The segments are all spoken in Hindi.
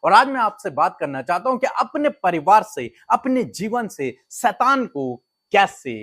और आज मैं आपसे बात करना चाहता हूं कि अपने परिवार से, अपने जीवन से शैतान को कैसे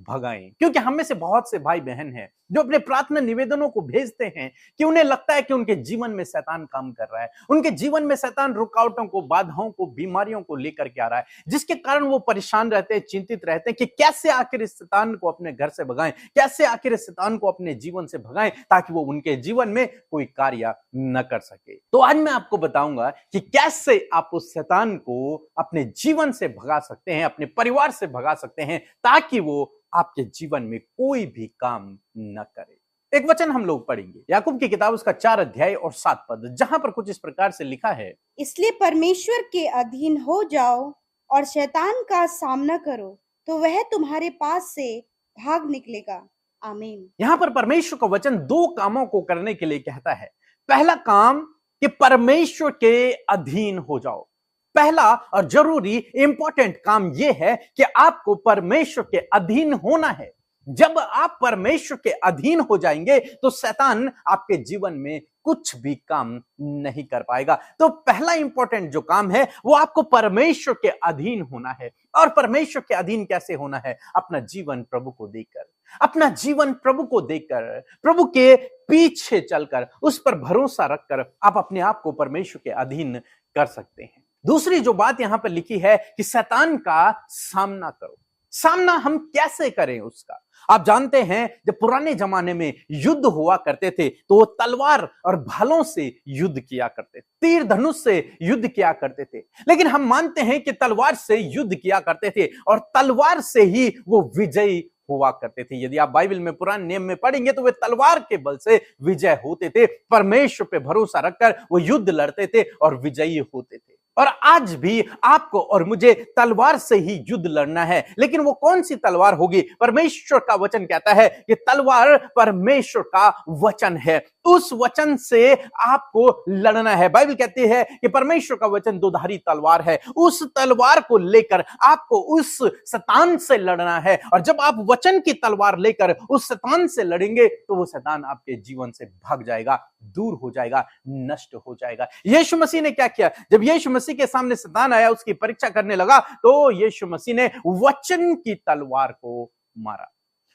भगाएं। क्योंकि हम में से बहुत से भाई बहन हैं जो अपने प्रार्थना निवेदनों को भेजते हैं कि उन्हें लगता है कि उनके जीवन में शैतान काम कर रहा है, उनके जीवन में शैतान रुकावटों को, बाधाओं को, बीमारियों को लेकर के आ रहा है, जिसके कारण वो परेशान रहते हैं, चिंतित रहते हैं कि कैसे आखिर इस शैतान को अपने घर से भगाएं, कैसे आखिर इस शैतान को अपने जीवन से भगाएं ताकि वो उनके जीवन में कोई कार्य न कर सके। तो आज मैं आपको बताऊंगा कि कैसे आप उस शैतान को अपने जीवन से भगा सकते हैं, अपने परिवार से भगा सकते हैं, ताकि वो आपके जीवन में कोई भी काम न करे। एक वचन हम लोग पढ़ेंगे, याकूब की किताब उसका 4 अध्याय और 7 पद, जहां पर कुछ इस प्रकार से लिखा है, इसलिए परमेश्वर के अधीन हो जाओ और शैतान का सामना करो, तो वह तुम्हारे पास से भाग निकलेगा। आमीन। यहां पर परमेश्वर का वचन 2 कामों को करने के लिए कहता है। पहला काम कि परमेश्वर के अधीन हो जाओ। पहला और जरूरी इंपॉर्टेंट काम यह है कि आपको परमेश्वर के अधीन होना है। जब आप परमेश्वर के अधीन हो जाएंगे तो शैतान आपके जीवन में कुछ भी काम नहीं कर पाएगा। तो पहला इंपॉर्टेंट जो काम है वो आपको परमेश्वर के अधीन होना है। और परमेश्वर के अधीन कैसे होना है? अपना जीवन प्रभु को देकर, अपना जीवन प्रभु को देकर, प्रभु के पीछे चलकर, उस पर भरोसा रखकर आप अपने आप को परमेश्वर के अधीन कर सकते हैं। दूसरी जो बात यहां पर लिखी है कि शैतान का सामना करो। सामना हम कैसे करें उसका? आप जानते हैं जब पुराने जमाने में युद्ध हुआ करते थे तो वो तलवार और भालों से युद्ध किया करते थे, तीर धनुष से युद्ध किया करते थे। लेकिन हम मानते हैं कि तलवार से युद्ध किया करते थे और तलवार से ही वो विजयी हुआ करते थे। यदि आप बाइबल में पुराने नियम में पढ़ेंगे तो वे तलवार के बल से विजय होते थे, परमेश्वर पे भरोसा रखकर वो युद्ध लड़ते थे और विजयी होते थे। और आज भी आपको और मुझे तलवार से ही युद्ध लड़ना है, लेकिन वो कौन सी तलवार होगी? परमेश्वर का वचन कहता है कि तलवार परमेश्वर का वचन है, उस वचन से आपको लड़ना है। बाइबल कहती है कि परमेश्वर का वचन दोधारी तलवार है, उस तलवार को लेकर आपको उस शैतान से लड़ना है। और जब आप वचन की तलवार लेकर उस शैतान से लड़ेंगे तो वो शैतान आपके जीवन से भाग जाएगा, दूर हो जाएगा, नष्ट हो जाएगा। यीशु मसीह ने क्या किया? जब यीशु मसीह के सामने शैतान आया, उसकी परीक्षा करने लगा, तो यीशु मसीह ने वचन की तलवार को मारा।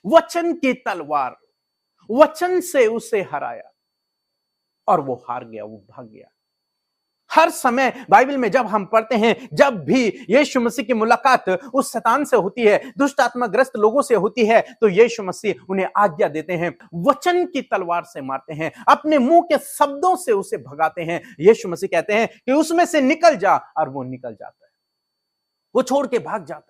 वचन की तलवार, वचन से उसे हराया और वो हार गया, वो भाग गया। हर समय बाइबल में जब हम पढ़ते हैं, जब भी यीशु मसीह की मुलाकात उस शैतान से होती है, दुष्ट आत्माग्रस्त लोगों से होती है, तो यीशु मसीह उन्हें आज्ञा देते हैं, वचन की तलवार से मारते हैं, अपने मुंह के शब्दों से उसे भगाते हैं। यीशु मसीह कहते हैं कि उसमें से निकल जा, और वो निकल जाता है, वो छोड़ के भाग जाता है।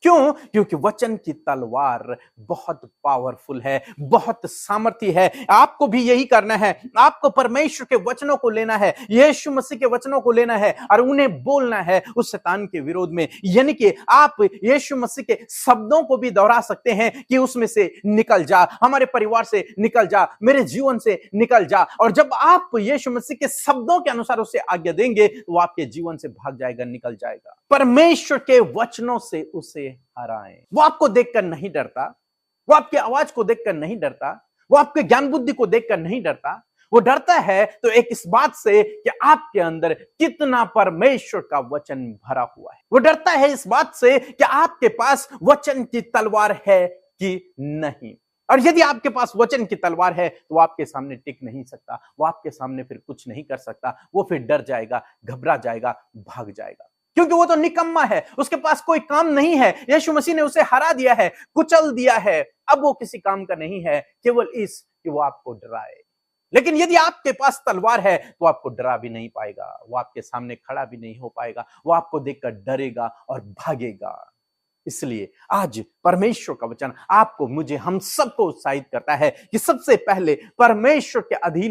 क्यों? क्योंकि वचन की तलवार बहुत पावरफुल है, बहुत सामर्थी है। आपको भी यही करना है, आपको परमेश्वर के वचनों को लेना है, यीशु मसीह के वचनों को लेना है और उन्हें बोलना है उस शैतान के विरोध में। यानी कि आप यीशु मसीह के शब्दों को भी दोहरा सकते हैं कि उसमें से निकल जा, हमारे परिवार से निकल जा, मेरे जीवन से निकल जा। और जब आप यीशु मसीह के शब्दों के अनुसार उसे आज्ञा देंगे तो आपके जीवन से भाग जाएगा, निकल जाएगा। परमेश्वर के वचनों से उसे हराएं। वो आपको देखकर नहीं डरता, वो आपकी आवाज को देखकर नहीं डरता, वो आपके ज्ञान बुद्धि को देखकर नहीं डरता। वो डरता है तो एक इस बात से कि आपके अंदर कितना परमेश्वर का वचन भरा हुआ है। वो डरता है इस बात से कि आपके पास वचन की तलवार है कि नहीं। और यदि आपके पास वचन की तलवार है तो वो आपके सामने टिक नहीं सकता, वो आपके सामने फिर कुछ नहीं कर सकता। वो फिर डर जाएगा, घबरा जाएगा, भाग जाएगा, क्योंकि वो तो निकम्मा है, उसके पास कोई काम नहीं है। यीशु मसीह ने उसे हरा दिया है, कुचल दिया है, अब वो किसी काम का नहीं है, केवल इस कि वो आपको डराए। लेकिन यदि आपके पास तलवार है तो आपको डरा भी नहीं पाएगा, वो आपके सामने खड़ा भी नहीं हो पाएगा, वो आपको देखकर डरेगा और भागेगा। इसलिए आज परमेश्वर का वचन आपको, मुझे, हम सबको उत्साहित करता है कि सबसे पहले परमेश्वर के अधीन